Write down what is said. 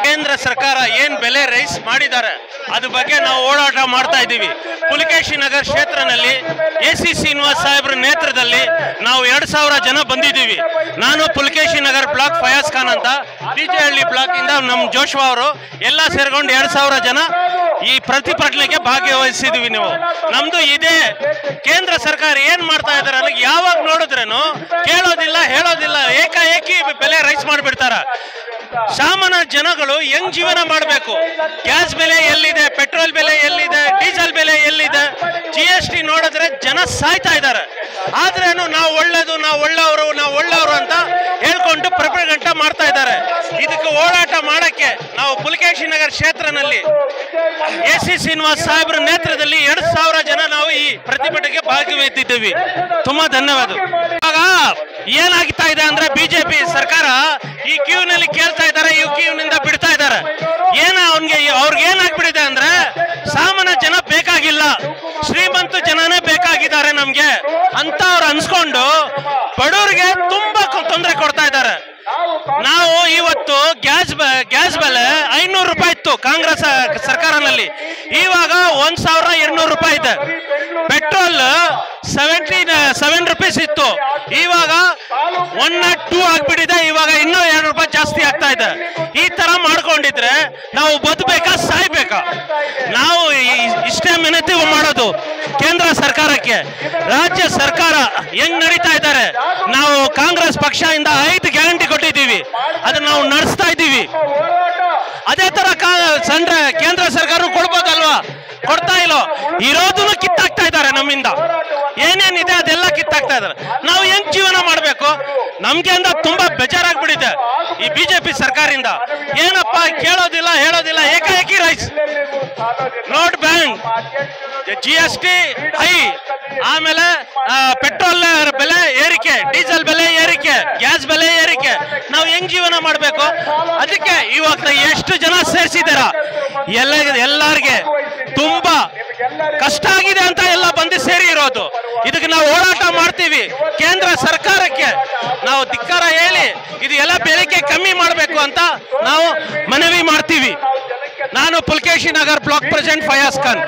ಕೇಂದ್ರ ಸರ್ಕಾರ ಏನ್ ಬೆಲೆ ರೈಸ್ ಮಾಡಿದ್ದಾರೆ ಅದ್ರ ಬಗ್ಗೆ ನಾವು ಹೋರಾಟ ಮಾಡ್ತಾ ಇದ್ದೀವಿ. ಪುಲಕೇಶಿ ನಗರ ಕ್ಷೇತ್ರದಲ್ಲಿ ಎಸಿ ಶ್ರೀನಿವಾಸ್ ಸಾಹೇಬ್ರ ನೇತೃತ್ವದಲ್ಲಿ ನಾವು 2000 ಜನ ಬಂದಿದ್ದೀವಿ. ನಾನು ಪುಲಕೇಶಿ ನಗರ ಬ್ಲಾಕ್ ಫಯಾಜ್ ಖಾನ್ ಅಂತ ಡಿಜೆಹಳ್ಳಿ ಬ್ಲಾಕ್ ಇಂದ ನಮ್ಮ ಜೋಶ್ವಾ ಅವರು ಎಲ್ಲ ಸೇರ್ಕೊಂಡು 2000 ಜನ ಈ ಪ್ರತಿಭಟನೆಗೆ ಭಾಗವಹಿಸಿದೀವಿ. ನೀವು ನಮ್ದು ಇದೇ ಕೇಂದ್ರ ಸರ್ಕಾರ ಏನ್ ಮಾಡ್ತಾ ಇದಾರೆ ಅಲ್ಲಿ ಯಾವಾಗ ನೋಡಿದ್ರೇನು ಕೇಳೋದಿಲ್ಲ ಹೇಳೋದಿಲ್ಲ, ಏಕಾಏಕಿ ಬೆಲೆ ರೈಸ್ ಮಾಡಿಬಿಡ್ತಾರ. ಸಾಮಾನ್ಯ ಜನಗಳು ಹೆಂಗ್ ಜೀವನ ಮಾಡಬೇಕು? ಗ್ಯಾಸ್ ಬೆಲೆ ಎಲ್ಲಿದೆ, ಪೆಟ್ರೋಲ್ ಬೆಲೆ ಎಲ್ಲಿದೆ, ಡೀಸೆಲ್ ಬೆಲೆ ಎಲ್ಲಿದೆ, GST ನೋಡಿದ್ರೆ ಜನ ಸಾಯ್ತಾ ಇದ್ದಾರೆ. ಆದ್ರೇನು ನಾವು ಒಳ್ಳೆಯವರು ಅಂತ ಹೇಳ್ಕೊಂಡು ಪ್ರಪಗಂಡ ಮಾಡ್ತಾ ಇದ್ದಾರೆ. ಇದಕ್ಕೆ ಹೋರಾಟ ಮಾಡಕ್ಕೆ ನಾವು ಪುಲಕೇಶಿ ನಗರ ಕ್ಷೇತ್ರದಲ್ಲಿ ಎಸಿ ಶ್ರೀನಿವಾಸ್ ಸಾಹೇಬ್ರ ನೇತೃತ್ವದಲ್ಲಿ 2000 ಜನ ನಾವು ಈ ಪ್ರತಿಭಟನೆಗೆ ಭಾಗವಹಿಸಿದ್ದೀವಿ. ತುಂಬಾ ಧನ್ಯವಾದ. ಇವಾಗ ಏನಾಗ್ತಾ ಇದೆ ಅಂದ್ರೆ ಬಿಜೆಪಿ ಸರ್ಕಾರ ಈ ಕ್ಯೂನಲ್ಲಿ ಕೇಳ್ತಾ ಇದ್ದಾರೆ, ಈ ಕ್ಯೂನಿಂದ ಬಿಡ್ತಾ ಇದ್ದಾರೆ. ಅವ್ರಿಗೆ ಏನಾಗ್ಬಿಟ್ಟಿದೆ ಅಂದ್ರೆ ಸಾಮಾನ್ಯ ಜನ ಬೇಕಾಗಿಲ್ಲ, ಶ್ರೀಮಂತ ಜನನೇ ಬೇಕಾಗಿದ್ದಾರೆ ನಮ್ಗೆ ಅಂತ ಅವ್ರು ಅನ್ಸ್ಕೊಂಡು ಬಡವರಿಗೆ ತುಂಬಾ ತೊಂದರೆ ಕೊಡ್ತಾ ಇದ್ದಾರೆ. ನಾವು ಇವತ್ತು ಗ್ಯಾಸ್ ಬೆಲೆ 500 ರೂಪಾಯಿ ಇತ್ತು ಕಾಂಗ್ರೆಸ್ ಸರ್ಕಾರನಲ್ಲಿ, ಇವಾಗ 1200 ರೂಪಾಯಿ ಇದೆ. ಪೆಟ್ರೋಲ್ 77 ರೂಪೀಸ್ ಇತ್ತು, ಇವಾಗ 102 ಆಗ್ಬಿಟ್ಟಿದೆ. ಇವಾಗ ಇನ್ನೂ 2 ರೂಪಾಯಿ ಜಾಸ್ತಿ ಆಗ್ತಾ ಇದೆ. ಈ ತರ ಮಾಡ್ಕೊಂಡಿದ್ರೆ ನಾವು ಬದುಕಬೇಕಾ ಸಾಯ್ಬೇಕಾ? ನಾವು ಇಷ್ಟೇ ವಿನಂತಿ ಮಾಡೋದು ಕೇಂದ್ರ ಸರ್ಕಾರಕ್ಕೆ. ರಾಜ್ಯ ಸರ್ಕಾರ ಹೆಂಗ್ ನಡೀತಾ ಇದ್ದಾರೆ, ನಾವು ಕಾಂಗ್ರೆಸ್ ಪಕ್ಷದಿಂದ 5 ಗ್ಯಾರಂಟಿ ಕೊಟ್ಟಿದ್ದೀವಿ, ಅದನ್ನ ನಾವು ನಡೆಸ್ತಾ ಇದ್ದೀವಿ. ಅದೇ ತರ ಕೇಂದ್ರ ಸರ್ಕಾರ ಕೊಡ್ಬೋದಲ್ವಾ? ಕೊಡ್ತಾ ಇಲ್ಲೋ, ಇರೋದನ್ನು ಕಿತ್ತಾಕ್ತಾ ಇದ್ದಾರೆ ನಮ್ಮಿಂದ. ಏನೇನಿದೆ ಅದೆಲ್ಲ ಕಿತ್ತಾಕ್ತಾ ಇದ್ದಾರೆ. ನಾವು ಹೆಂಗ್ ಜೀವನ ಮಾಡ್ಬೇಕು? ನಮ್ಗೆ ಅಂದ ತುಂಬಾ ಬೇಜಾರಾಗ್ಬಿಟ್ಟಿದೆ ಈ ಬಿಜೆಪಿ ಸರ್ಕಾರದಿಂದ. ಏನಪ್ಪ ಕೇಳೋದಿಲ್ಲ ಹೇಳೋದಿಲ್ಲ, ಏಕಾಏಕಿ rise, note ban, GST high, ಆಮೇಲೆ ಪೆಟ್ರೋಲ್ ಬೆಲೆ ಏರಿಕೆ, ಡೀಸೆಲ್ ಬೆಲೆ ಏರಿಕೆ, ಗ್ಯಾಸ್ ಬೆಲೆ ಏರಿಕೆ. ನಾವು ಹೆಂಗ್ ಜೀವನ ಮಾಡ್ಬೇಕು? ಅದಕ್ಕೆ ಇವಾಗ ಎಷ್ಟು ಜನ ಸೇರಿಸಿದಾರ, ಎಲ್ಲರಿಗೆ ತುಂಬಾ ಕಷ್ಟ ಆಗಿದೆ ಅಂತ ಎಲ್ಲ ಬಂದು ಸೇರಿ ಇರೋದು. ಇದಕ್ಕೆ ನಾವು ಹೋರಾಟ ಮಾಡ್ತೀವಿ. ಕೇಂದ್ರ ಸರ್ಕಾರಕ್ಕೆ ನಾವು ಧಿಕ್ಕಾರ ಹೇಳಿ ಇದು ಎಲ್ಲ ಬೆಲೆಗೆ ಕಮ್ಮಿ ಮಾಡಬೇಕು ಅಂತ ನಾವು ಮನವಿ ಮಾಡ್ತೀವಿ. ನಾನು ಪುಲಕೇಶಿ ನಗರ್ ಬ್ಲಾಕ್ ಪ್ರೆಸಿಡೆಂಟ್ ಫಯಾಜ್ ಖಾನ್.